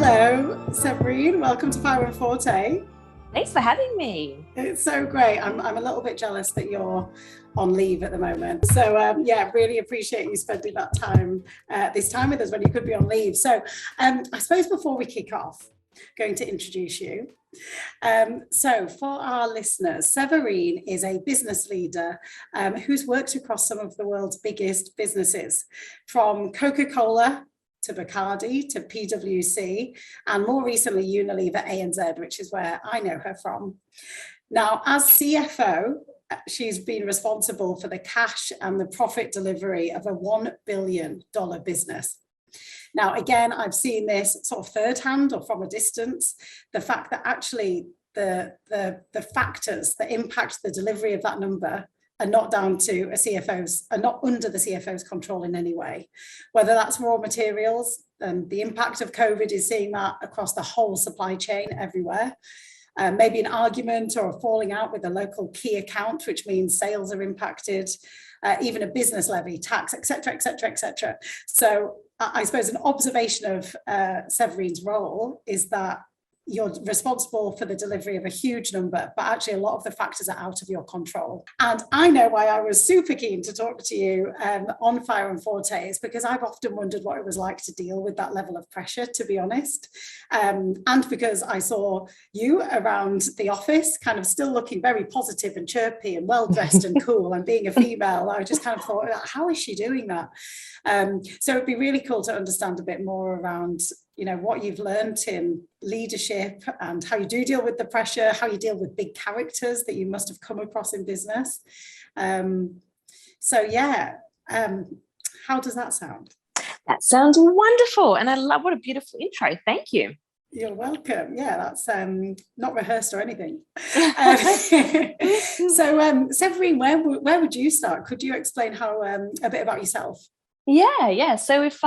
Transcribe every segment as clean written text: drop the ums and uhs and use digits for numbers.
Hello, Severine. Welcome to Fire and Forte. Thanks for having me. It's so great. I'm a little bit jealous that you're on leave at the moment. So yeah, really appreciate you spending that time, this time with us when you could be on leave. So I suppose before we kick off, going to introduce you. So for our listeners, Severine is a business leader who's worked across some of the world's biggest businesses, from Coca Cola to Bacardi to PwC, and more recently Unilever ANZ, which is where I know her from. Now, as CFO, she's been responsible for the cash and the profit delivery of a $1 billion business. Now, again, I've seen this sort of third hand or from a distance, the fact that actually the factors that impact the delivery of that number are not down to are not under the CFO's control in any way. Whether that's raw materials, and the impact of COVID is seeing that across the whole supply chain everywhere. Maybe an argument or a falling out with a local key account, which means sales are impacted, even a business levy, tax, etc., etc., etc. So I suppose an observation of Severine's role is that you're responsible for the delivery of a huge number, but actually a lot of the factors are out of your control. And I know why I was super keen to talk to you on Fire and Forte is because I've often wondered what it was like to deal with that level of pressure, to be honest. And because I saw you around the office, kind of still looking very positive and chirpy and well-dressed and cool, and being a female, I just kind of thought, how is she doing that? So it'd be really cool to understand a bit more around what you've learned in leadership and how you do deal with the pressure, how you deal with big characters that you must have come across in business. So yeah, how does that sound? That sounds wonderful. And I love, what a beautiful intro. Thank you. You're welcome. Yeah, that's not rehearsed or anything. So Severine, where would you start? Could you explain a bit about yourself? Yeah. So if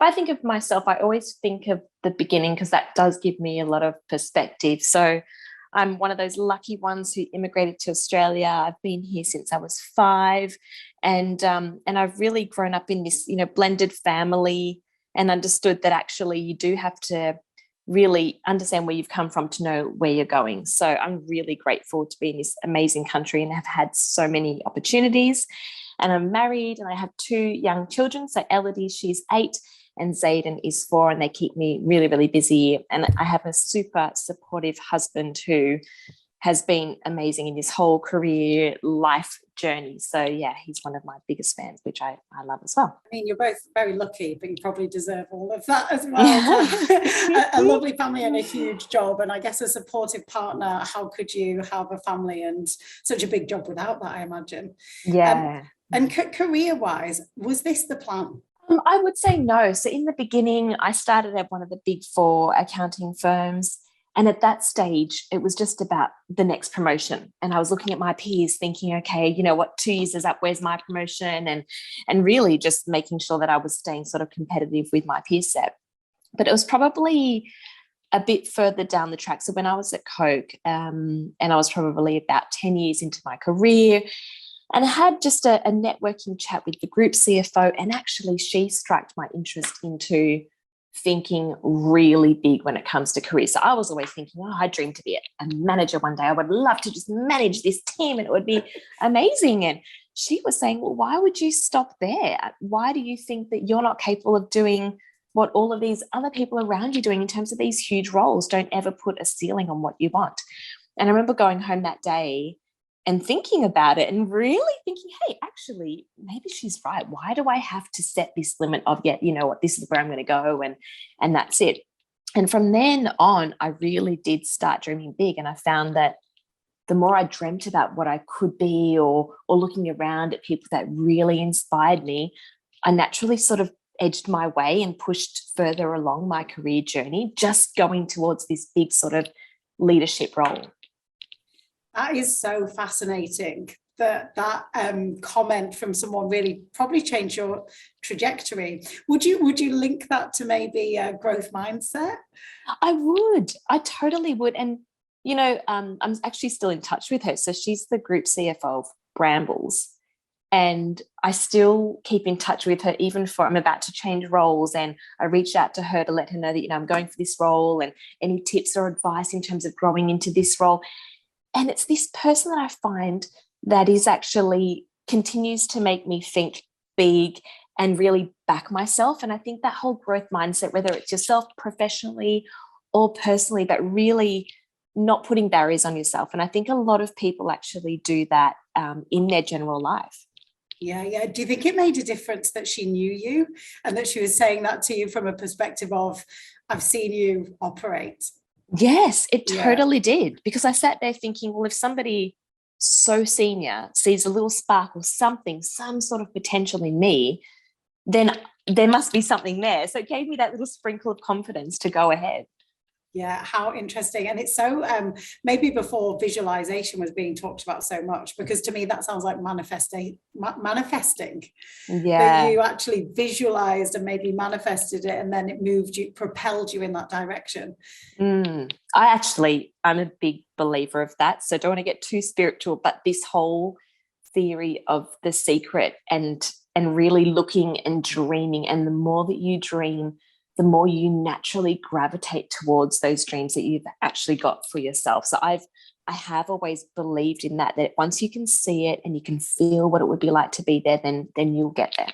I think of myself, I always think of the beginning because that does give me a lot of perspective. So I'm one of those lucky ones who immigrated to Australia. I've been here since I was 5, and I've really grown up in this, blended family, and understood that actually you do have to really understand where you've come from to know where you're going. So I'm really grateful to be in this amazing country and have had so many opportunities. And I'm married and I have 2 young children. So Elodie, she's 8, and Zayden is 4, and they keep me really, really busy. And I have a super supportive husband who has been amazing in this whole career life journey. So yeah, he's one of my biggest fans, which I love as well. I mean, you're both very lucky, but you probably deserve all of that as well. A lovely family and a huge job, and I guess a supportive partner. How could you have a family and such a big job without that, I imagine? Yeah. And career-wise, was this the plan? I would say no. So in the beginning, I started at one of the big 4 accounting firms. And at that stage, it was just about the next promotion. And I was looking at my peers thinking, okay, 2 years is up, where's my promotion? And really just making sure that I was staying sort of competitive with my peer set. But it was probably a bit further down the track. So when I was at Coke, and I was probably about 10 years into my career, and I had just a networking chat with the group CFO, and actually she struck my interest into thinking really big when it comes to career. So I was always thinking, I dream to be a manager one day. I would love to just manage this team and it would be amazing. And she was saying, well, why would you stop there? Why do you think that you're not capable of doing what all of these other people around you are doing in terms of these huge roles? Don't ever put a ceiling on what you want. And I remember going home that day and thinking about it and really thinking, hey, actually, maybe she's right. Why do I have to set this limit of, this is where I'm going to go and that's it? And from then on, I really did start dreaming big. And I found that the more I dreamt about what I could be or looking around at people that really inspired me, I naturally sort of edged my way and pushed further along my career journey, just going towards this big sort of leadership role. That is so fascinating. That comment from someone really probably changed your trajectory. Would you link that to maybe a growth mindset? I would. I totally would. And I'm actually still in touch with her. So she's the group CFO of Brambles. And I still keep in touch with her, even for I'm about to change roles. And I reached out to her to let her know that, I'm going for this role and any tips or advice in terms of growing into this role. And it's this person that I find that is actually continues to make me think big and really back myself. And I think that whole growth mindset, whether it's yourself professionally or personally, but really not putting barriers on yourself. And I think a lot of people actually do that in their general life. Yeah. Do you think it made a difference that she knew you and that she was saying that to you from a perspective of, I've seen you operate? Yes, it totally did. Because I sat there thinking, well, if somebody so senior sees a little spark or something, some sort of potential in me, then there must be something there. So it gave me that little sprinkle of confidence to go ahead. Yeah, how interesting. And it's so maybe before visualization was being talked about so much, because to me that sounds like manifesting that you actually visualized and maybe manifested it, and then it moved you, propelled you in that direction. I'm a big believer of that, so don't want to get too spiritual, but this whole theory of the secret and really looking and dreaming, and the more that you dream, the more you naturally gravitate towards those dreams that you've actually got for yourself. So I have always believed in that once you can see it and you can feel what it would be like to be there, then you'll get there.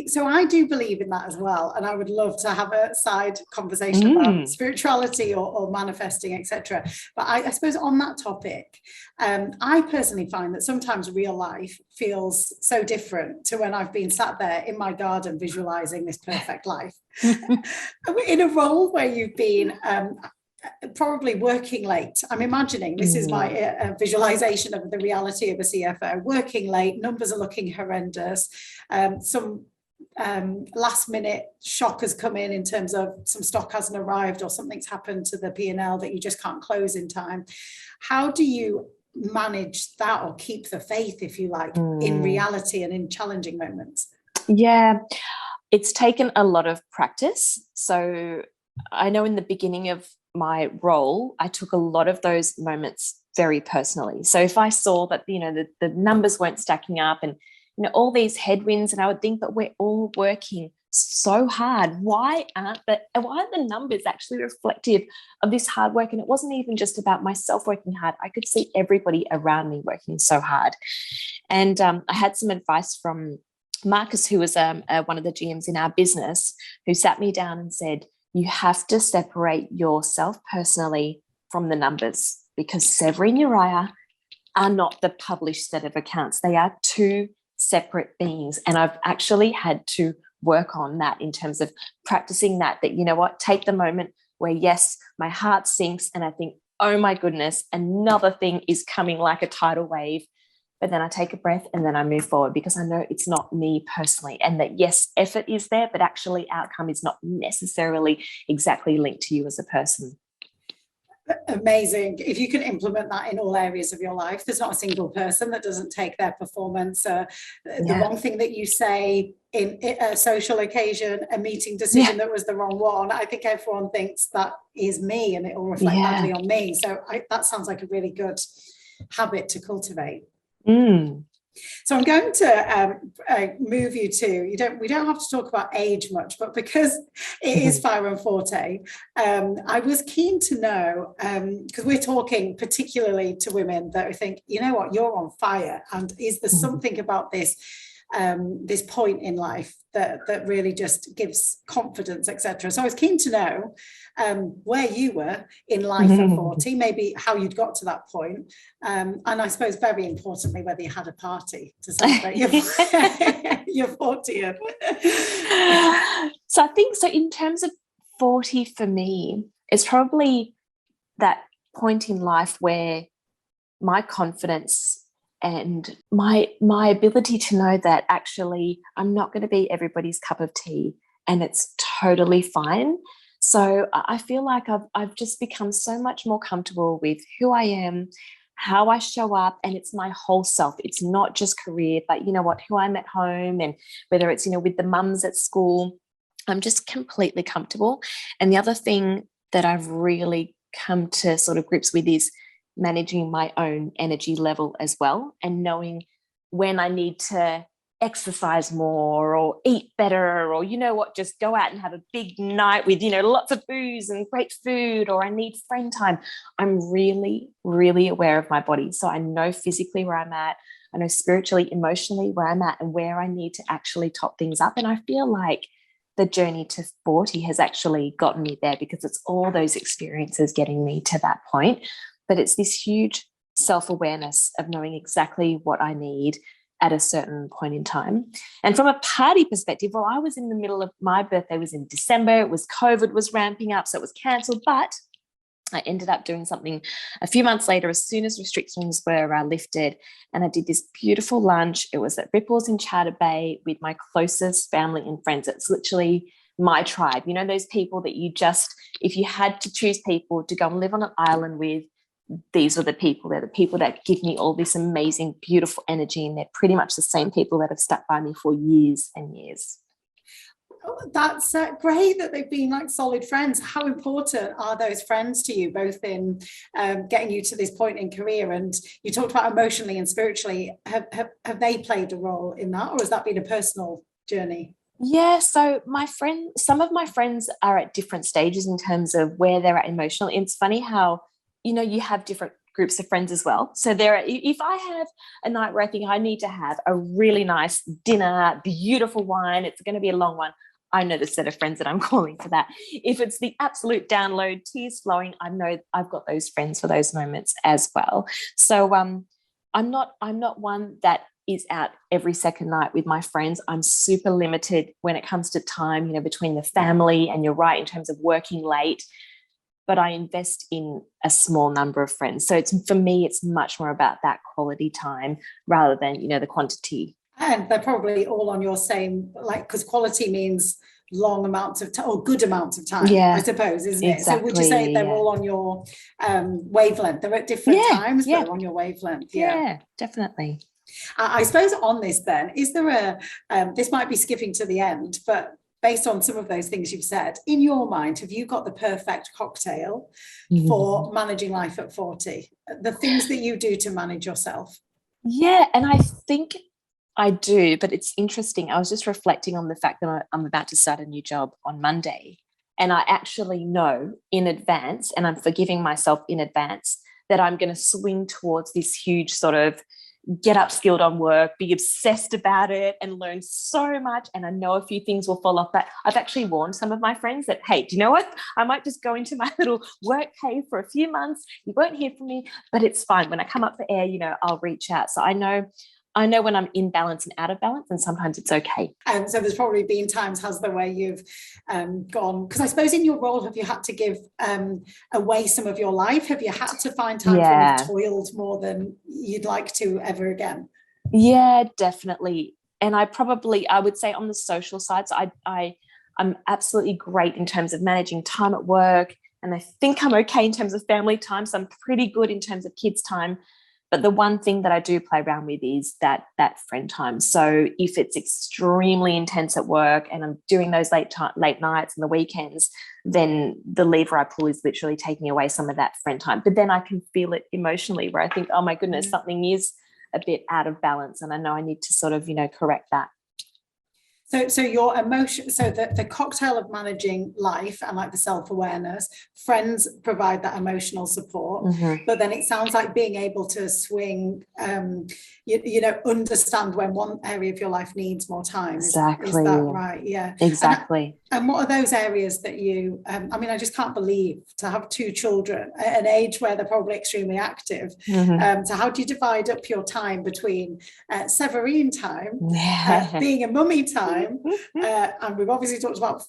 So I do believe in that as well, and I would love to have a side conversation about spirituality or manifesting, etc. But I suppose on that topic, I personally find that sometimes real life feels so different to when I've been sat there in my garden visualizing this perfect life. In a role where you've been probably working late. I'm imagining, this is my visualization of the reality of a CFO, working late, numbers are looking horrendous, some last minute shock has come in terms of some stock hasn't arrived or something's happened to the P&L that you just can't close in time. How do you manage that, or keep the faith, if you like, in reality and in challenging moments? Yeah, it's taken a lot of practice. So I know in the beginning of my role, I took a lot of those moments very personally. So if I saw that, the numbers weren't stacking up and, all these headwinds, and I would think that we're all working so hard. Why aren't the numbers actually reflective of this hard work? And it wasn't even just about myself working hard. I could see everybody around me working so hard. And I had some advice from Marcus, who was one of the GMs in our business, who sat me down and said, you have to separate yourself personally from the numbers, because Severine Yerriah are not the published set of accounts. They are two separate beings. And I've actually had to work on that in terms of practicing that, take the moment where, yes, my heart sinks and I think, oh my goodness, another thing is coming like a tidal wave. But then I take a breath and then I move forward, because I know it's not me personally, and that, yes, effort is there, but actually outcome is not necessarily exactly linked to you as a person. Amazing. If you can implement that in all areas of your life, there's not a single person that doesn't take their performance, the wrong thing that you say in a social occasion, a meeting decision that was the wrong one. I think everyone thinks that is me and it will reflect badly on me. So that sounds like a really good habit to cultivate. So I'm going to move you to, we don't have to talk about age much, but because it is Fire and Forte, I was keen to know, because we're talking particularly to women that think, you know what, you're on fire, and is there something about this point in life that really just gives confidence, etc. So I was keen to know where you were in life at 40, maybe how you'd got to that point, and I suppose very importantly whether you had a party to celebrate your 40th. So I think, so in terms of 40 for me, it's probably that point in life where my confidence and my ability to know that actually I'm not going to be everybody's cup of tea, and it's totally fine. So I feel like I've just become so much more comfortable with who I am, how I show up, and it's my whole self. It's not just career, but who I'm at home, and whether it's, with the mums at school, I'm just completely comfortable. And the other thing that I've really come to sort of grips with is managing my own energy level as well, and knowing when I need to exercise more or eat better, or, you know what, just go out and have a big night with, you know, lots of booze and great food, or I need friend time. I'm really, really aware of my body. So I know physically where I'm at. I know spiritually, emotionally where I'm at and where I need to actually top things up. And I feel like the journey to 40 has actually gotten me there, because it's all those experiences getting me to that point. But it's this huge self-awareness of knowing exactly what I need at a certain point in time. And from a party perspective, well, I was in the middle of, my birthday was in December. It was COVID was ramping up, so it was cancelled. But I ended up doing something a few months later, as soon as restrictions were lifted, and I did this beautiful lunch. It was at Ripples in Chowder Bay with my closest family and friends. It's literally my tribe. You know, those people that you just, if you had to choose people to go and live on an island with, these are the people. They're the people that give me all this amazing, beautiful energy, and they're pretty much the same people that have stuck by me for years and years. Oh, that's great that they've been like solid friends. How important are those friends to you, both in getting you to this point in career? And you talked about emotionally and spiritually. Have they played a role in that, or has that been a personal journey? Yeah, so some of my friends are at different stages in terms of where they're at emotionally. It's funny how, you know, you have different groups of friends as well. So if I have a night where I think I need to have a really nice dinner, beautiful wine, it's going to be a long one, I know the set of friends that I'm calling for that. If it's the absolute download, tears flowing, I know I've got those friends for those moments as well. So I'm not one that is out every second night with my friends. I'm super limited when it comes to time, you know, between the family, and you're right in terms of working late, but I invest in a small number of friends. So for me, it's much more about that quality time rather than, you know, the quantity. And they're probably all on your same, like, because quality means long amounts of time, or good amounts of time, I Yeah, suppose, isn't it? So would you exactly. say they're Yeah. all on your wavelength? They're at different times, but Yeah, they're on your wavelength. yeah, definitely. I suppose on this then, is there this might be skipping to the end, but based on some of those things you've said, in your mind, have you got the perfect cocktail for managing life at 40? The things that you do to manage yourself? Yeah, and I think I do, but it's interesting. I was just reflecting on the fact that I'm about to start a new job on Monday, and I actually know in advance, and I'm forgiving myself in advance, that I'm going to swing towards this huge sort of get upskilled on work, be obsessed about it, and learn so much. And I know a few things will fall off. But I've actually warned some of my friends that, hey, do you know what? I might just go into my little work cave for a few months. You won't hear from me, but it's fine. When I come up for air, you know, I'll reach out. So I know when I'm in balance and out of balance, and sometimes it's okay. And so there's probably been times, has there, where you've gone, because I suppose in your role, have you had to give away some of your life? Have you had to find times when you've toiled more than you'd like to ever again? Yeah, definitely. And I would say on the social side, so I'm absolutely great in terms of managing time at work, and I think I'm okay in terms of family time. So I'm pretty good in terms of kids' time. But the one thing that I do play around with is that friend time. So if it's extremely intense at work and I'm doing those late nights and the weekends, then the lever I pull is literally taking away some of that friend time. But then I can feel it emotionally, where I think, oh my goodness, something is a bit out of balance, and I know I need to sort of, you know, correct that. So your emotion, so the cocktail of managing life and like the self-awareness, friends provide that emotional support, but then it sounds like being able to swing, you know, understand when one area of your life needs more time. Exactly. Is that right? Yeah. Exactly. And what are those areas that you, I mean, I just can't believe to have 2 children at an age where they're probably extremely active. So how do you divide up your time between Severine time, being a mummy time, and we've obviously talked about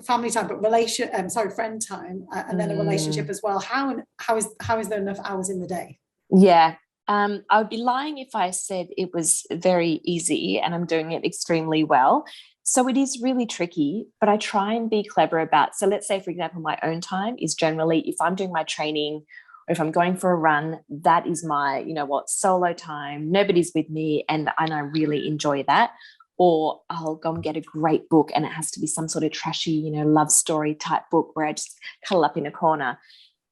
family time, but friend time, and then a relationship as well. How is there enough hours in the day? Yeah. I would be lying if I said it was very easy and I'm doing it extremely well. So it is really tricky, but I try and be clever about, so let's say, for example, my own time is generally, if I'm doing my training or if I'm going for a run, that is my, you know what, solo time. Nobody's with me, and I really enjoy that. Or I'll go and get a great book, and it has to be some sort of trashy, you know, love story type book where I just cuddle up in a corner.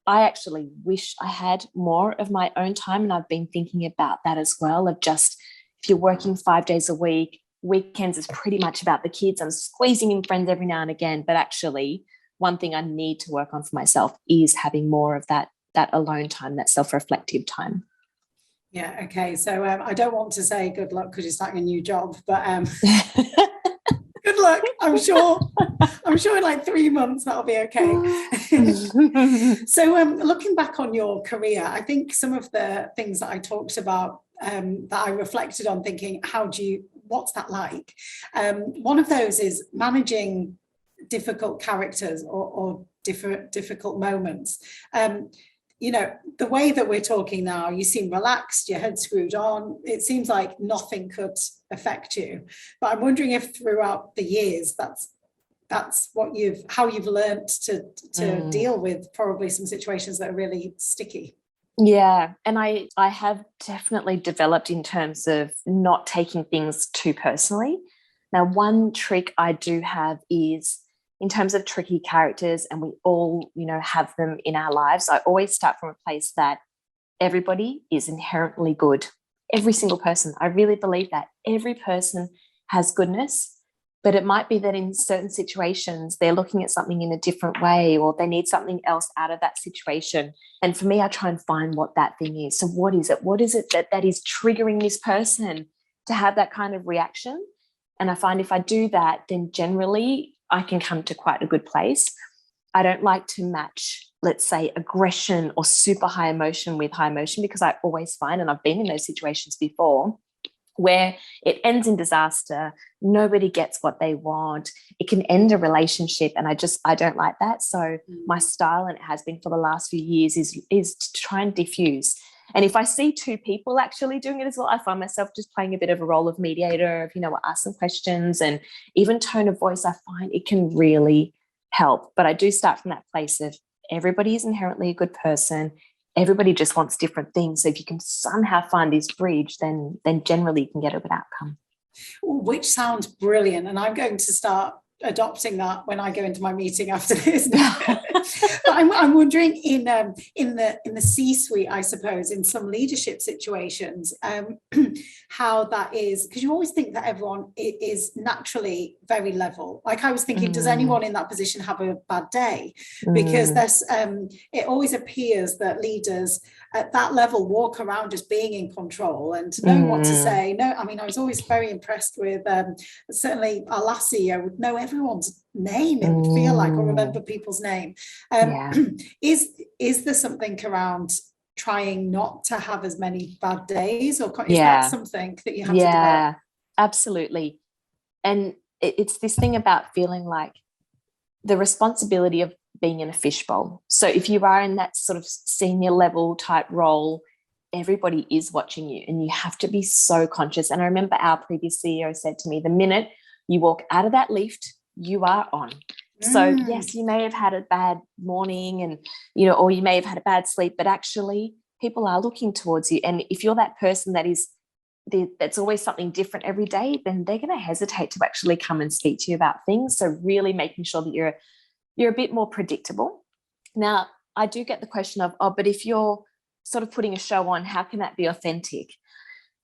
I actually wish I had more of my own time, and I've been thinking about that as well, of just if you're working 5 days a week, weekends is pretty much about the kids. I'm squeezing in friends every now and again, but actually one thing I need to work on for myself is having more of that alone time, that self-reflective time. Yeah, okay. So I don't want to say good luck because you're starting a new job, but good luck. I'm sure in like 3 months that'll be okay. So looking back on your career, I think some of the things that I talked about that I reflected on thinking, what's that like? One of those is managing difficult characters or difficult moments. The way that we're talking now, you seem relaxed, your head screwed on. It seems like nothing could affect you. But I'm wondering if throughout the years, that's how you've learned to deal with probably some situations that are really sticky. Yeah, and I have definitely developed in terms of not taking things too personally. Now, one trick I do have is in terms of tricky characters, and we all, have them in our lives, I always start from a place that everybody is inherently good. Every single person. I really believe that. Every person has goodness, but it might be that in certain situations, they're looking at something in a different way, or they need something else out of that situation. And for me, I try and find what that thing is. So what is it? What is it that is triggering this person to have that kind of reaction? And I find if I do that, then generally I can come to quite a good place. I don't like to match, let's say, aggression or super high emotion with high emotion, because I always find, and I've been in those situations before, where it ends in disaster, nobody gets what they want, it can end a relationship, and I don't like that. So my style, and it has been for the last few years, is to try and diffuse. And if I see two people actually doing it as well, I find myself just playing a bit of a role of mediator, of, ask some questions, and even tone of voice, I find it can really help. But I do start from that place of everybody is inherently a good person. Everybody just wants different things. So if you can somehow find this bridge, then generally you can get a good outcome. Which sounds brilliant. And I'm going to start adopting that when I go into my meeting after this. But I'm wondering in the C-suite, I suppose, in some leadership situations, how that is, because you always think that everyone is naturally very level. Like I was thinking, does anyone in that position have a bad day? Because there's it always appears that leaders at that level walk around just being in control and knowing what to say. No, I mean, I was always very impressed with certainly our last CEO would know everyone's name, it would feel like, or remember people's name. Is there something around trying not to have as many bad days, or is that something that you have to develop? Yeah, absolutely. And it's this thing about feeling like the responsibility of being in a fishbowl. So if you are in that sort of senior level type role, everybody is watching you, and you have to be so conscious. And I remember our previous CEO said to me, the minute you walk out of that lift, you are on. So yes, you may have had a bad morning, and or you may have had a bad sleep, but actually people are looking towards you. And if you're that person that's always something different every day, then they're going to hesitate to actually come and speak to you about things. So really making sure that you're a bit more predictable. Now, I do get the question of, but if you're sort of putting a show on, how can that be authentic?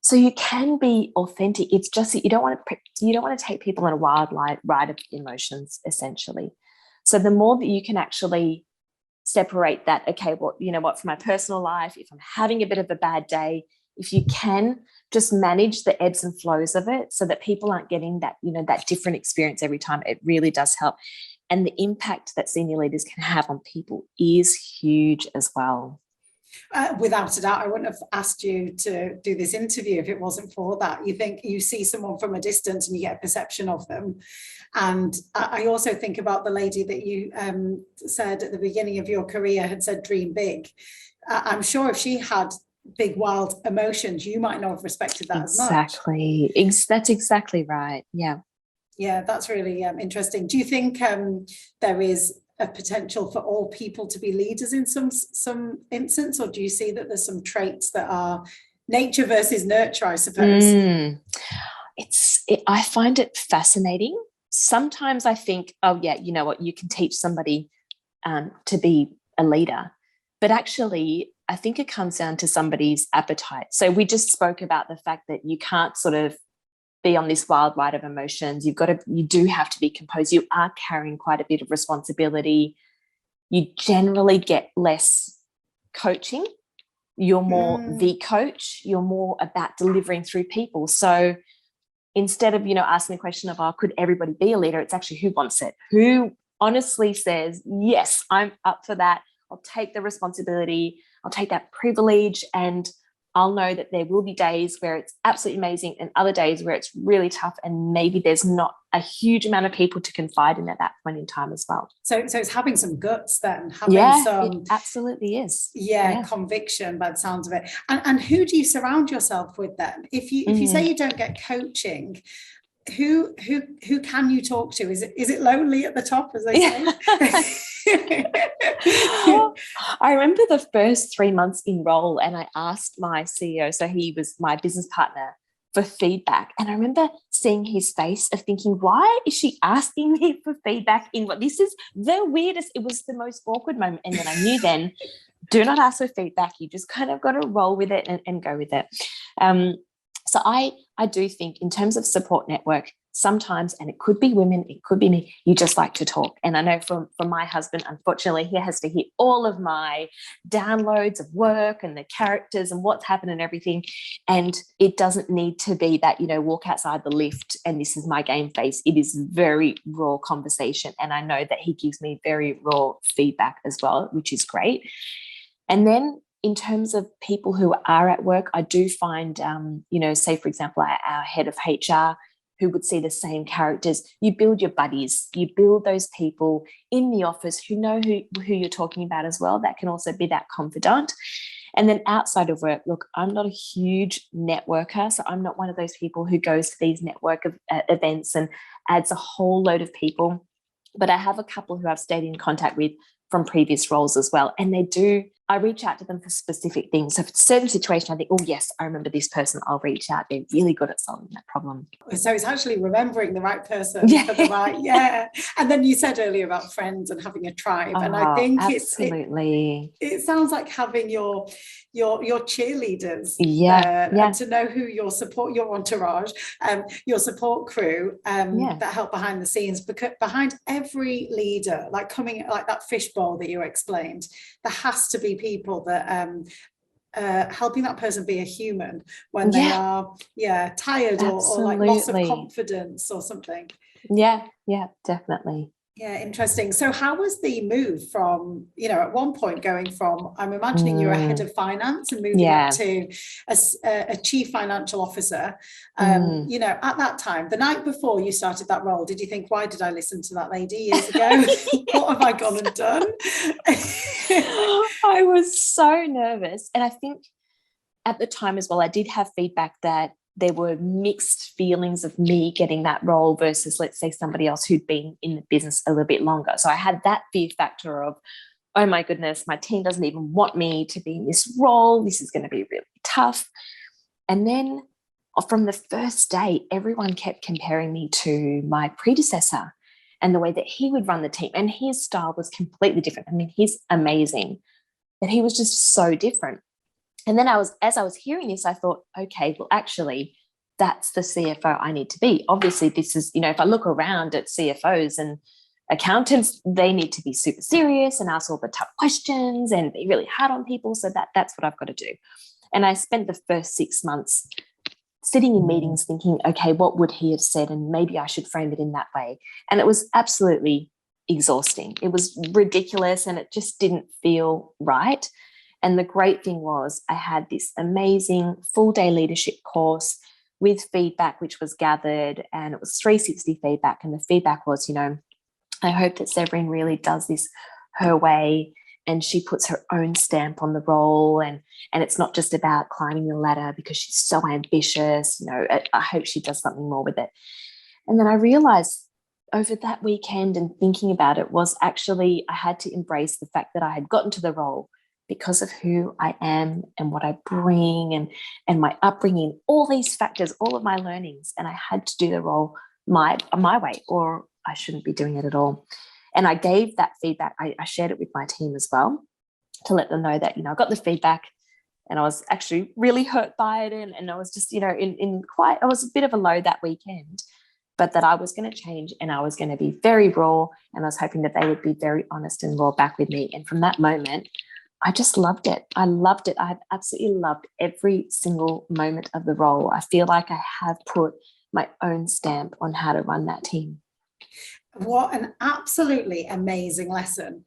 So you can be authentic. It's just that you don't want to take people on a wild ride of emotions, essentially. So the more that you can actually separate that, okay, well, you know what, for my personal life, if I'm having a bit of a bad day, if you can just manage the ebbs and flows of it so that people aren't getting that, that different experience every time, it really does help. And the impact that senior leaders can have on people is huge as well. Without a doubt, I wouldn't have asked you to do this interview if it wasn't for that. You think you see someone from a distance and you get a perception of them. And I also think about the lady that you said at the beginning of your career had said, dream big. I'm sure if she had big, wild emotions, you might not have respected that as much. Exactly. That's exactly right. Yeah. Yeah, that's really interesting. Do you think there is a potential for all people to be leaders in some instance, or do you see that there's some traits that are nature versus nurture, I suppose? I find it fascinating. Sometimes I think, oh yeah, you know what, you can teach somebody to be a leader, but actually I think it comes down to somebody's appetite. So we just spoke about the fact that you can't sort of be on this wild ride of emotions. You do have to be composed. You are carrying quite a bit of responsibility. You generally get less coaching. You're more the coach. You're more about delivering through people. So instead of, asking the question of, could everybody be a leader? It's actually who wants it? Who honestly says, yes, I'm up for that. I'll take the responsibility. I'll take that privilege, and I'll know that there will be days where it's absolutely amazing and other days where it's really tough, and maybe there's not a huge amount of people to confide in at that point in time as well. So it's having some guts then, having some, it absolutely is. Conviction by the sounds of it. And who do you surround yourself with then? If you say you don't get coaching, who can you talk to? Is it lonely at the top, as they say? I remember the first 3 months in role, and I asked my CEO, so he was my business partner, for feedback. And I remember seeing his face of thinking, why is she asking me for feedback in what? This is the weirdest. It was the most awkward moment. And then I knew then, do not ask for feedback. You just kind of got to roll with it and go with it. So I do think in terms of support network, sometimes, and it could be women, it could be me, you just like to talk. And I know from my husband, unfortunately, he has to hear all of my downloads of work and the characters and what's happened and everything. And it doesn't need to be that, walk outside the lift and this is my game face. It is very raw conversation. And I know that he gives me very raw feedback as well, which is great. And then in terms of people who are at work, I do find, say, for example, our head of HR, who would see the same characters. You build your buddies, you build those people in the office who know who you're talking about as well. That can also be that confidant. And then outside of work, look, I'm not a huge networker, so I'm not one of those people who goes to these network events and adds a whole load of people. But I have a couple who I've stayed in contact with from previous roles as well. And I reach out to them for specific things. So for certain situations, I think, oh, yes, I remember this person. I'll reach out. They're really good at solving that problem. So it's actually remembering the right person for the right, And then you said earlier about friends and having a tribe. And I think absolutely. It sounds like having your cheerleaders. And to know who your entourage, your support crew that help behind the scenes, because behind every leader, like that fishbowl that you explained, there has to be people that helping that person be a human when they are tired or like loss of confidence or something. Definitely. Yeah, interesting. So how was the move from, at one point going from, I'm imagining you're a head of finance and moving up to a chief financial officer, at that time, the night before you started that role, did you think, why did I listen to that lady years ago? What have I gone and done? I was so nervous. And I think at the time as well, I did have feedback that there were mixed feelings of me getting that role versus, let's say, somebody else who'd been in the business a little bit longer. So I had that fear factor of, oh my goodness, my team doesn't even want me to be in this role. This is going to be really tough. And then from the first day, everyone kept comparing me to my predecessor and the way that he would run the team. And his style was completely different. I mean, he's amazing, but he was just so different. And then as I was hearing this, I thought, okay, well, actually, that's the CFO I need to be. Obviously, this is, if I look around at CFOs and accountants, they need to be super serious and ask all the tough questions and be really hard on people. So that's what I've got to do. And I spent the first 6 months sitting in meetings thinking, okay, what would he have said? And maybe I should frame it in that way. And it was absolutely exhausting. It was ridiculous and it just didn't feel right. And the great thing was I had this amazing full day leadership course with feedback, which was gathered, and it was 360 feedback. And the feedback was, I hope that Severine really does this her way and she puts her own stamp on the role. And it's not just about climbing the ladder because she's so ambitious. I hope she does something more with it. And then I realized over that weekend and thinking about it was actually I had to embrace the fact that I had gotten to the role because of who I am and what I bring and my upbringing, all these factors, all of my learnings. And I had to do the role my way, or I shouldn't be doing it at all. And I gave that feedback. I shared it with my team as well. to let them know that, I got the feedback and I was actually really hurt by it. And I was just, I was a bit of a low that weekend, but that I was going to change and I was going to be very raw, and I was hoping that they would be very honest and raw back with me. And from that moment, I just loved it. I loved it. I absolutely loved every single moment of the role. I feel like I have put my own stamp on how to run that team. What an absolutely amazing lesson,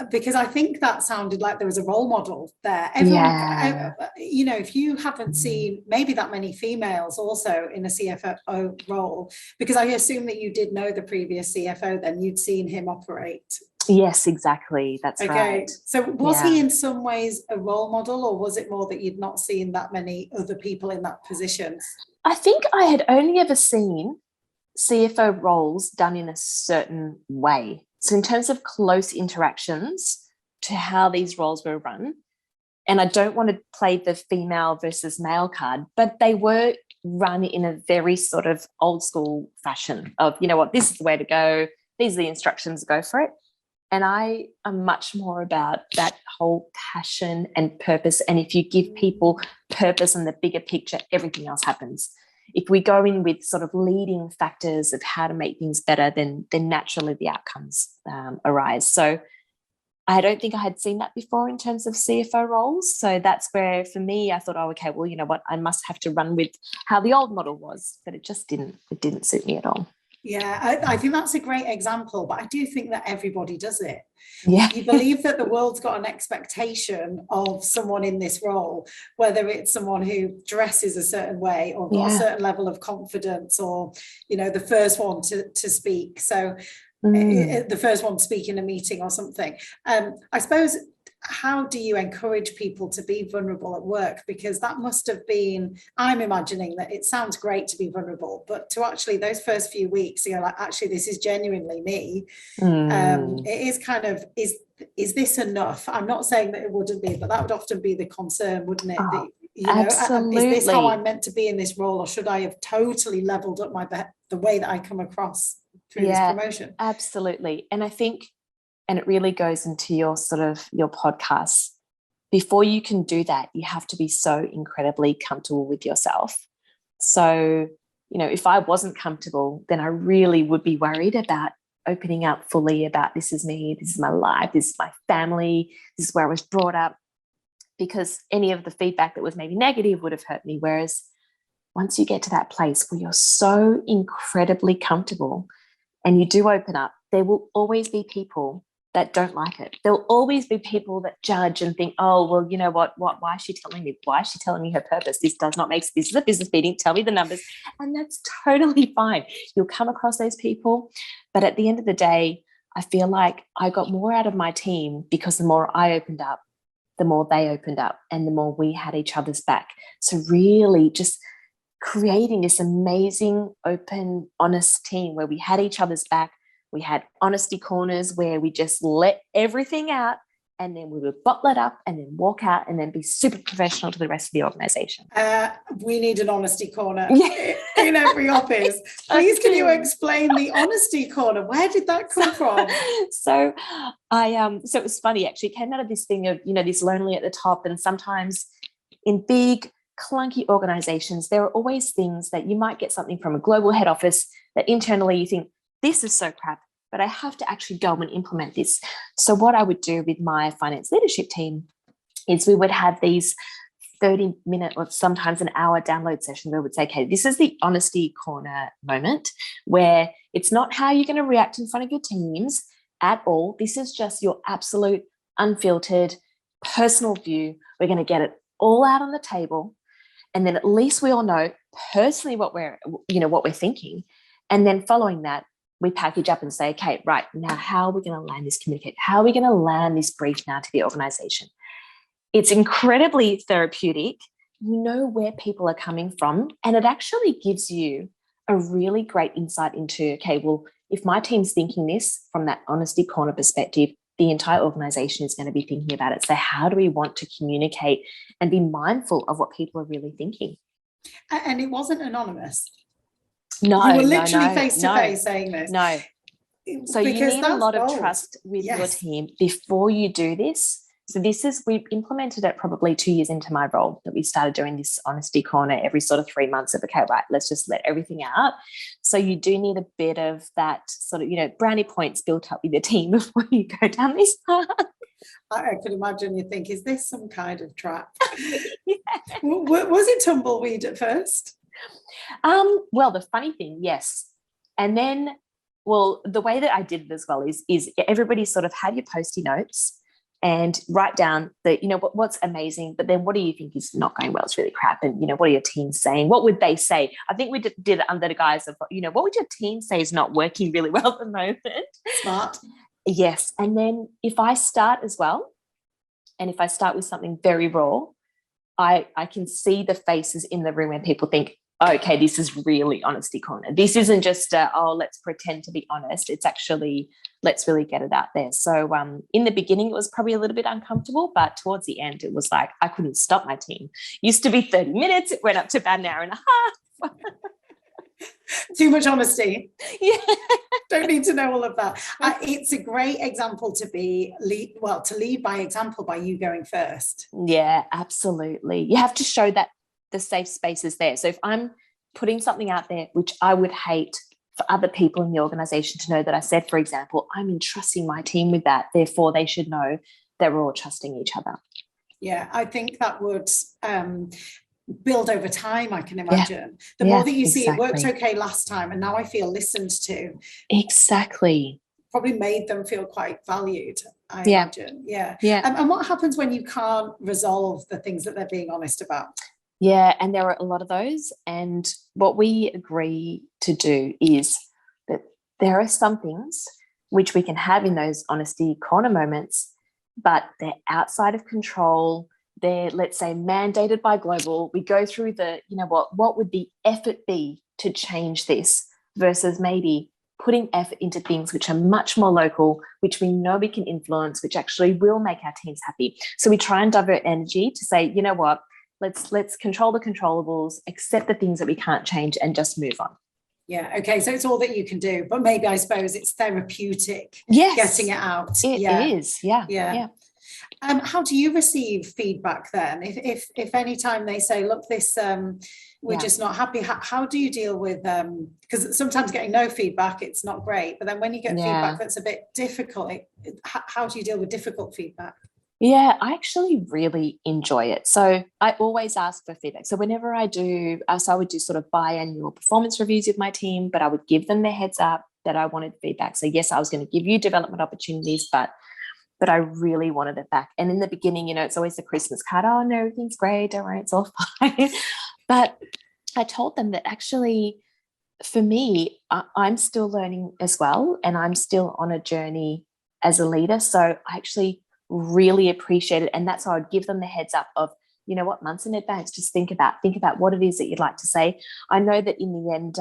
because I think that sounded like there was a role model there. Everyone, if you haven't seen maybe that many females also in a CFO role, because I assume that you did know the previous CFO, then you'd seen him operate. Yes, exactly. That's okay. right. So was he in some ways a role model, or was it more that you'd not seen that many other people in that position? I think I had only ever seen CFO roles done in a certain way. So in terms of close interactions to how these roles were run, and I don't want to play the female versus male card, but they were run in a very sort of old school fashion of, this is the way to go. These are the instructions, go for it. And I am much more about that whole passion and purpose. And if you give people purpose and the bigger picture, everything else happens. If we go in with sort of leading factors of how to make things better, then naturally the outcomes arise. So I don't think I had seen that before in terms of CFO roles. So that's where, for me, I thought, okay, well, you know what, I must have to run with how the old model was, but it just didn't suit me at all. Yeah, I think that's a great example, but I do think that everybody does it. Yeah. You believe that the world's got an expectation of someone in this role, whether it's someone who dresses a certain way or got a certain level of confidence, or, the first one to speak. So the first one to speak in a meeting or something. I suppose, how do you encourage people to be vulnerable at work? Because that must have been, I'm imagining that it sounds great to be vulnerable, but to actually those first few weeks, you're like, actually, this is genuinely me. It is kind of, is this enough? I'm not saying that it wouldn't be, but that would often be the concern, wouldn't it? Oh, that, is this how I'm meant to be in this role, or should I have totally leveled up the way that I come across through this promotion? Absolutely. And I think, and it really goes into your podcast, before you can do that, you have to be so incredibly comfortable with yourself. So, if I wasn't comfortable, then I really would be worried about opening up fully about, this is me, this is my life, this is my family, this is where I was brought up, because any of the feedback that was maybe negative would have hurt me. Whereas once you get to that place where you're so incredibly comfortable and you do open up, there will always be people that don't like it. There'll always be people that judge and think, oh, well, you know what, why is she telling me? Why is she telling me her purpose? This does not make sense. This is a business meeting. Tell me the numbers. And that's totally fine. You'll come across those people. But at the end of the day, I feel like I got more out of my team because the more I opened up, the more they opened up, and the more we had each other's back. So really just creating this amazing, open, honest team where we had each other's back. We had honesty corners where we just let everything out, and then we would bottle it up and then walk out and then be super professional to the rest of the organization. We need an honesty corner in every office. Please, can you explain the honesty corner? Where did that come from? So it was funny, actually. It came out of this thing of, this lonely at the top. And sometimes in big, clunky organizations, there are always things that you might get something from a global head office that internally you think, this is so crap, but I have to actually go and implement this. So what I would do with my finance leadership team is we would have these 30-minute or sometimes an hour download session where we would say, okay, this is the honesty corner moment, where it's not how you're going to react in front of your teams at all. This is just your absolute unfiltered personal view. We're going to get it all out on the table. And then at least we all know personally what we're thinking. And then following that, we package up and say, okay, right, now how are we going to land this communicate? How are we going to land this brief now to the organization? It's incredibly therapeutic. You know where people are coming from, and it actually gives you a really great insight into, okay, well, if my team's thinking this from that honesty corner perspective, the entire organization is going to be thinking about it. So how do we want to communicate and be mindful of what people are really thinking? And it wasn't anonymous. No, you were literally face to face saying this. No. So you need a lot of trust with your team before you do this. So we implemented it probably 2 years into my role, that we started doing this honesty corner every sort of 3 months of, okay, right, let's just let everything out. So you do need a bit of that sort of, brownie points built up with your team before you go down this path. I could imagine you think, is this some kind of trap? Yeah. Was it tumbleweed at first? Well, the funny thing, yes. And then, well, the way that I did it as well is everybody sort of had your Post-it notes and write down what's amazing, but then what do you think is not going well? It's really crap. And, what are your teams saying? What would they say? I think we did it under the guise of, what would your team say is not working really well at the moment? Smart. Yes. And then if I start as well, and if I start with something very raw, I can see the faces in the room when people think, oh, okay, this is really honesty corner. This isn't just let's pretend to be honest. It's actually, let's really get it out there. So in the beginning, it was probably a little bit uncomfortable, but towards the end, it was like I couldn't stop my team. Used to be 30 minutes. It went up to about an hour and a half. Too much honesty. Yeah. Don't need to know all of that. It's a great example to lead by example by you going first. Yeah, absolutely. You have to show that the safe space is there. So if I'm putting something out there, which I would hate for other people in the organization to know that I said, for example, I'm entrusting my team with that. Therefore, they should know that we're all trusting each other. Yeah, I think that would build over time, I can imagine. The more that you see it worked okay last time and now I feel listened to. Exactly. Probably made them feel quite valued, I imagine. Yeah. And what happens when you can't resolve the things that they're being honest about? Yeah, and there are a lot of those. And what we agree to do is that there are some things which we can have in those honesty corner moments, but they're outside of control. They're, let's say, mandated by global. We go through what would the effort be to change this versus maybe putting effort into things which are much more local, which we know we can influence, which actually will make our teams happy. So we try and divert energy to say, you know what, let's control the controllables, accept the things that we can't change, and just move on. Yeah. Okay. So it's all that you can do, but maybe I suppose it's therapeutic. Yes, getting it out. It is. Yeah. How do you receive feedback then? If any time they say, look, this we're just not happy, how do you deal with because sometimes getting no feedback, it's not great, but then when you get feedback that's a bit difficult, how do you deal with difficult feedback? Yeah, I actually really enjoy it. So I always ask for feedback. So whenever I do, so I would do sort of biannual performance reviews with my team, but I would give them the heads up that I wanted feedback. So yes, I was going to give you development opportunities, but I really wanted it back. And in the beginning, it's always the Christmas card. Oh, no, everything's great. Don't worry, it's all fine. But I told them that actually, for me, I'm still learning as well. And I'm still on a journey as a leader. So I actually really appreciate it. And that's how I'd give them the heads up of, months in advance, just think about what it is that you'd like to say. I know that in the end,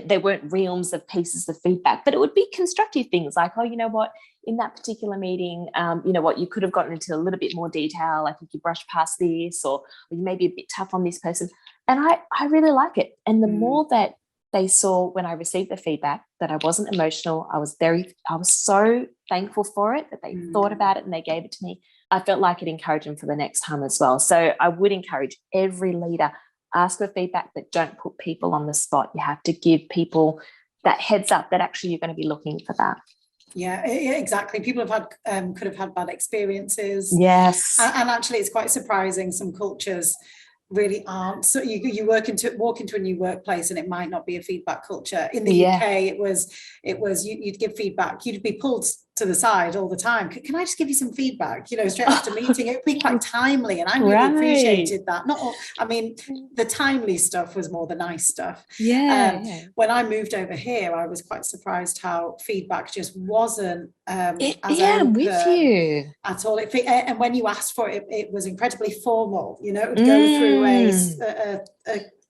there weren't realms of pieces of feedback, but it would be constructive things like, oh, you know what, in that particular meeting, you could have gotten into a little bit more detail. I think you brushed past this, or you may be a bit tough on this person. And I really like it. And the more that they saw when I received the feedback that I wasn't emotional, I was so thankful for it, that they thought about it and they gave it to me. I felt like it encouraged them for the next time as well. So I would encourage every leader, ask for feedback, but don't put people on the spot. You have to give people that heads up that actually you're going to be looking for that. Yeah, exactly. People could have had bad experiences. Yes. And actually it's quite surprising. Some cultures really aren't. So you walk into a new workplace and it might not be a feedback culture. In the UK, it was you'd give feedback. You'd be pulled to the side all the time. Can I just give you some feedback? Straight after meeting, it would be quite timely, and I really appreciated that. The timely stuff was more the nice stuff. When I moved over here, I was quite surprised how feedback just wasn't I'm with you at all. And when you asked for it, it was incredibly formal. It would go through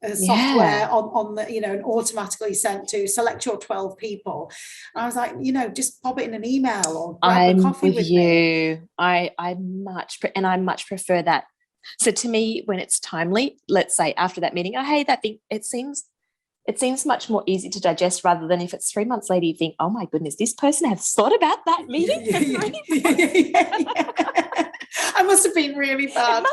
a software on the, and automatically sent to select your 12 people. And I was like, just pop it in an email or grab a coffee with me. I much prefer that. So to me, when it's timely, let's say after that meeting, oh, hey, that thing, it seems it seems much more easy to digest rather than if it's 3 months later, you think, oh my goodness, this person has thought about that meeting for 3 months. I must have been really bad.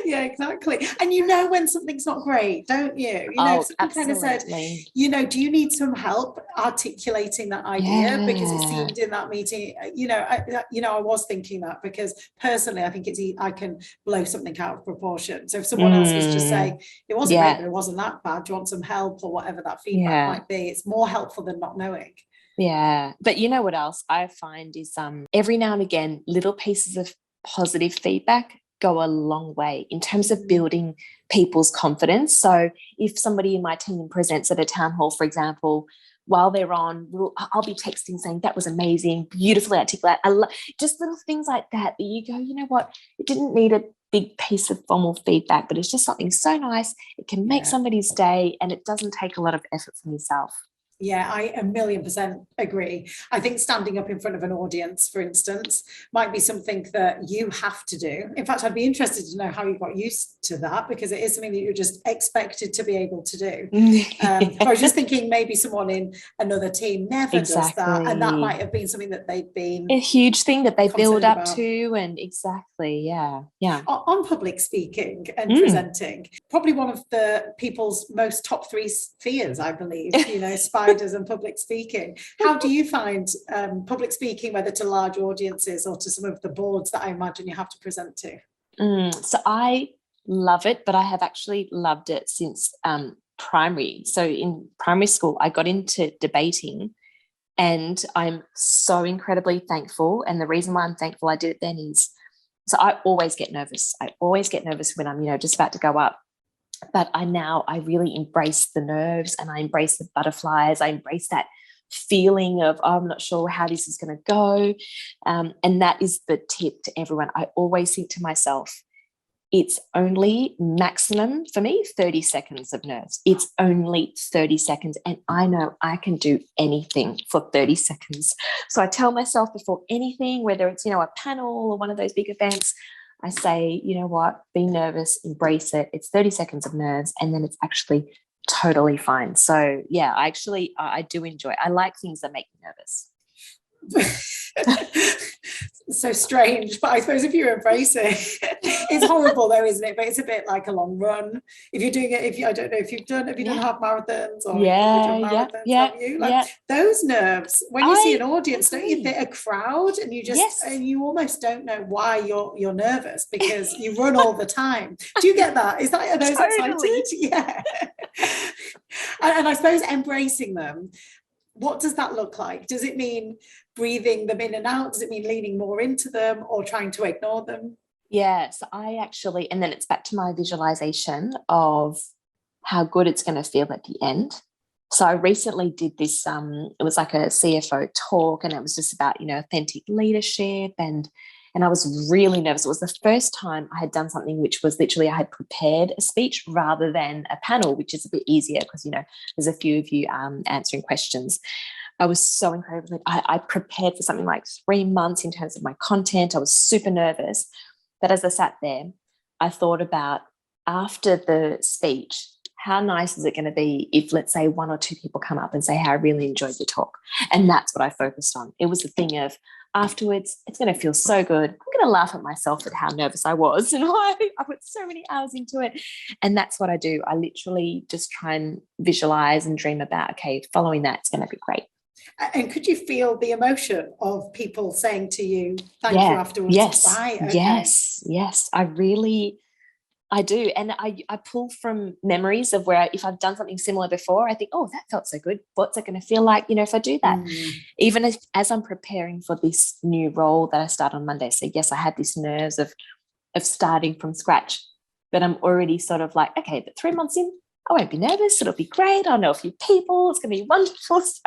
Yeah, exactly. And you know when something's not great, don't you? You know, someone kind of said, you know, do you need some help articulating that idea? Because it seemed in that meeting, I was thinking that because personally, I think I can blow something out of proportion. So if someone else was just saying, it wasn't great, but it wasn't that bad, do you want some help or whatever that feedback might be, it's more helpful than not knowing. Yeah. But you know what else I find is every now and again, little pieces of positive feedback go a long way in terms of building people's confidence. So if somebody in my team presents at a town hall, for example, while they're on, I'll be texting saying, that was amazing, beautifully articulate. Just little things like that you go, you know what, it didn't need a big piece of formal feedback, but it's just something so nice. It can make somebody's day and it doesn't take a lot of effort from yourself. Yeah, I 1,000,000% agree. I think standing up in front of an audience, for instance, might be something that you have to do. In fact, I'd be interested to know how you got used to that, because it is something that you're just expected to be able to do. I was just thinking maybe someone in another team never does that, and that might have been something that they've been a huge thing that they build up about. to, and On public speaking and presenting, probably one of the people's most top 3 fears, I believe, spiders and public speaking. How do you find public speaking, whether to large audiences or to some of the boards that I imagine you have to present to? So I love it, but I have actually loved it since primary. So in primary school, I got into debating, and I'm so incredibly thankful. And the reason why I'm thankful I did it then is, so I always get nervous. I always get nervous when I'm, just about to go up. But I really embrace the nerves, and I embrace the butterflies. I embrace that feeling of, I'm not sure how this is going to go. And that is the tip to everyone. I always think to myself, it's only maximum for me 30 seconds of nerves. It's only 30 seconds. And I know I can do anything for 30 seconds. So I tell myself before anything, whether it's, a panel or one of those big events, I say, you know what, be nervous, embrace it. It's 30 seconds of nerves, and then it's actually totally fine. So yeah, I do enjoy it. I like things that make me nervous. So strange, but I suppose if you embrace it, it's horrible though, isn't it? But it's a bit like a long run. If you're doing it, I don't know if you've done half marathons or have you? Those nerves when you see an audience, don't you think, a crowd, and you just and you almost don't know why you're nervous because you run all the time. Do you get that? Are those excited? Yeah. And I suppose embracing them, what does that look like? Does it mean breathing them in and out? Does it mean leaning more into them or trying to ignore them? Yes, I actually, and then it's back to my visualization of how good it's going to feel at the end. So I recently did this, it was like a CFO talk, and it was just about, authentic leadership, and I was really nervous. It was the first time I had done something which was literally I had prepared a speech rather than a panel, which is a bit easier because, there's a few of you answering questions. I was so incredible. I prepared for something like 3 months in terms of my content. I was super nervous. But as I sat there, I thought about, after the speech, how nice is it going to be if, let's say, 1 or 2 people come up and say, hey, I really enjoyed the talk. And that's what I focused on. It was the thing of, afterwards, it's going to feel so good. I'm going to laugh at myself at how nervous I was. And I put so many hours into it. And that's what I do. I literally just try and visualize and dream about, okay, following that, it's going to be great. And could you feel the emotion of people saying to you, thank you afterwards? Yes. Right, okay. Yes. I do. And I pull from memories of where, if I've done something similar before, I think, oh, that felt so good. What's it going to feel like, if I do that? Even as I'm preparing for this new role that I start on Monday. So yes, I had this nerves of starting from scratch, but I'm already sort of like, okay, but 3 months in, I won't be nervous. It'll be great. I'll know a few people. It's going to be wonderful. So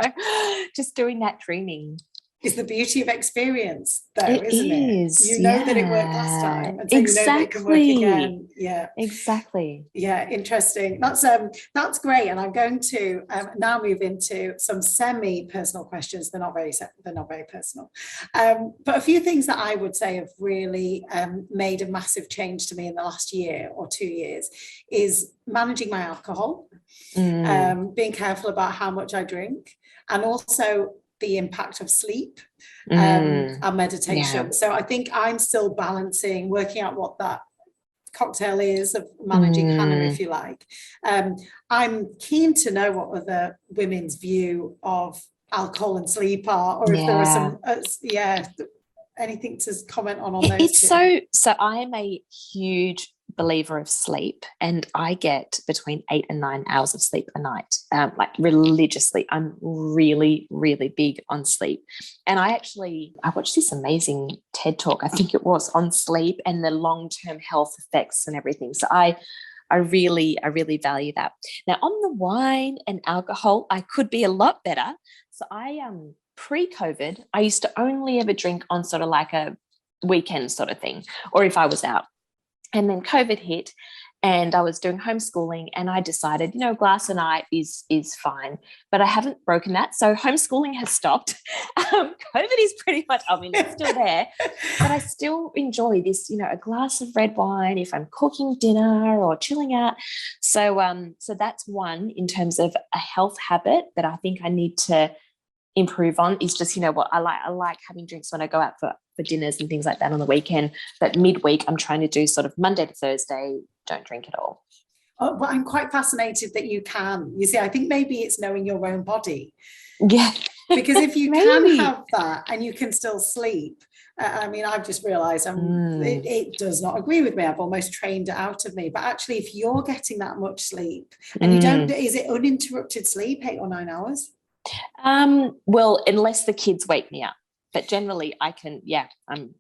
just doing that dreaming. It's the beauty of experience, though, It isn't it? is. You know that it worked last time, and so you know that it can work Exactly. again. Yeah. Exactly. Yeah, interesting. That's great, and I'm going to now move into some semi-personal questions. They're not very personal, but a few things that I would say have really made a massive change to me in the last year or 2 years is managing my alcohol, being careful about how much I drink, and also the impact of sleep and meditation. Yeah. So I think I'm still balancing, working out what that cocktail is of managing Hannah, if you like. I'm keen to know what other women's view of alcohol and sleep are, or if there are some, anything to comment on those It's two. so I am a huge believer of sleep, and I get between 8 and 9 hours of sleep a night, like religiously. I'm really, really big on sleep. And I watched this amazing TED talk, I think it was, on sleep and the long-term health effects and everything. So I really value that. Now, on the wine and alcohol, I could be a lot better. So pre-COVID, I used to only ever drink on sort of like a weekend sort of thing, or if I was out. And then COVID hit and I was doing homeschooling, and I decided, a glass a night is fine, but I haven't broken that. So homeschooling has stopped. COVID is pretty much, it's still there, but I still enjoy this, a glass of red wine if I'm cooking dinner or chilling out. So that's one in terms of a health habit that I think I need to improve on, is just, what I like having drinks when I go out for dinners and things like that on the weekend. But midweek, I'm trying to do sort of Monday to Thursday, don't drink at all. Oh, well, I'm quite fascinated that you can. You see, I think maybe it's knowing your own body. Yeah. Because if you can have that and you can still sleep, I've just realized it does not agree with me. I've almost trained it out of me. But actually, if you're getting that much sleep and you don't, is it uninterrupted sleep, 8 or 9 hours? Well, unless the kids wake me up, but generally I can, I'm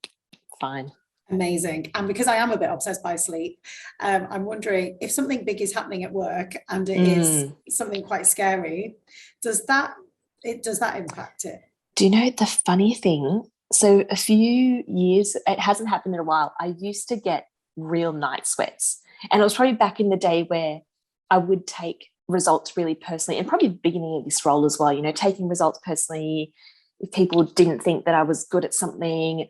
fine. Amazing. And because I am a bit obsessed by sleep, I'm wondering if something big is happening at work and it is something quite scary, does that impact it? Do you know the funny thing? So a few years, it hasn't happened in a while, I used to get real night sweats. And it was probably back in the day where I would take results really personally, and probably the beginning of this role as well, taking results personally. If people didn't think that I was good at something,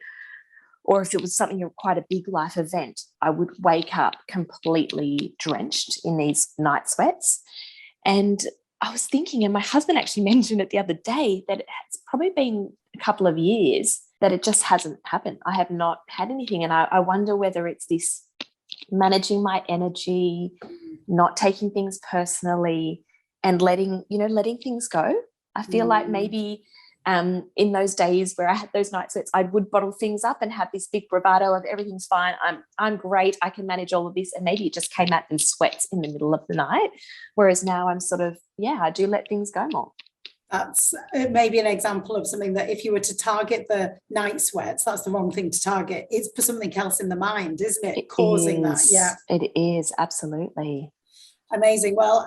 or if it was something quite a big life event, I would wake up completely drenched in these night sweats. And I was thinking, and my husband actually mentioned it the other day, that it's probably been a couple of years that it just hasn't happened. I have not had anything. And I wonder whether it's this managing my energy, not taking things personally, and letting things go. I feel like maybe in those days where I had those night sweats, I would bottle things up and have this big bravado of everything's fine, I'm great, I can manage all of this, and maybe it just came out in sweats in the middle of the night. Whereas now I'm sort of, I do let things go more. That's maybe an example of something that if you were to target the night sweats, that's the wrong thing to target. It's for something else in the mind, isn't it? Causing that. Yeah, it is, absolutely. Amazing. Well,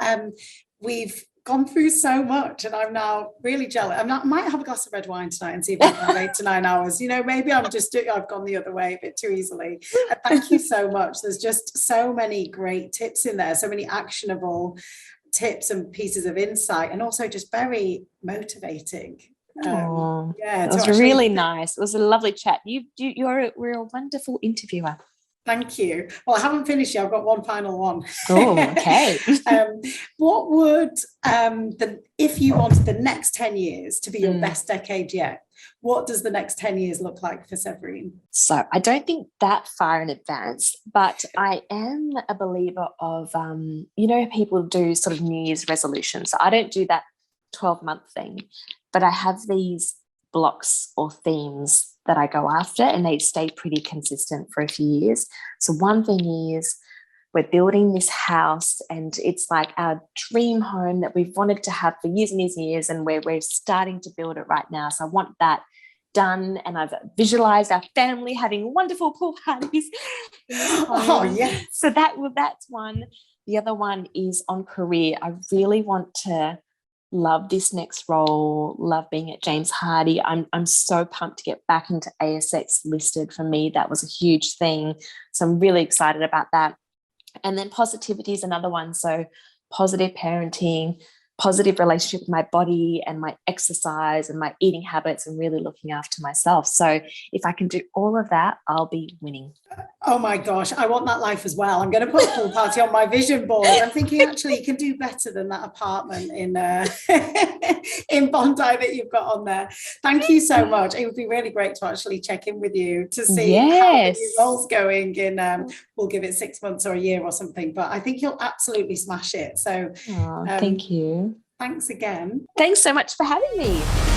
we've gone through so much and I'm now really jealous. I might have a glass of red wine tonight and see if I can have 8 to 9 hours. Maybe I've gone the other way a bit too easily. Thank you so much. There's just so many great tips in there, so many actionable tips and pieces of insight, and also just very motivating. It was really nice. It was a lovely chat. You're a wonderful interviewer. Thank you. Well, I haven't finished yet. I've got one final one. Oh, okay. What would, if you wanted the next 10 years to be your best decade yet, what does the next 10 years look like for Severine? So I don't think that far in advance, but I am a believer of, people do sort of New Year's resolutions. So I don't do that 12-month thing, but I have these blocks or themes that I go after, and they stay pretty consistent for a few years. So one thing is we're building this house, and it's like our dream home that we've wanted to have for years and years and years, and we're starting to build it right now. So I want that done, and I've visualized our family having wonderful pool parties. Oh, yeah. So that's one. The other one is on career. I really want to love this next role, love being at James Hardie. I'm so pumped to get back into ASX listed. For me, that was a huge thing. So I'm really excited about that. And then positivity is another one. So positive parenting, positive relationship with my body and my exercise and my eating habits and really looking after myself. So if I can do all of that, I'll be winning. Oh my gosh, I want that life as well. I'm going to put a pool party on my vision board. I'm thinking actually you can do better than that apartment in in Bondi that you've got on there. Thank you so much. It would be really great to actually check in with you to see how the new role's going in, we'll give it 6 months or a year or something, but I think you'll absolutely smash it. So thank you. Thanks again. Thanks so much for having me.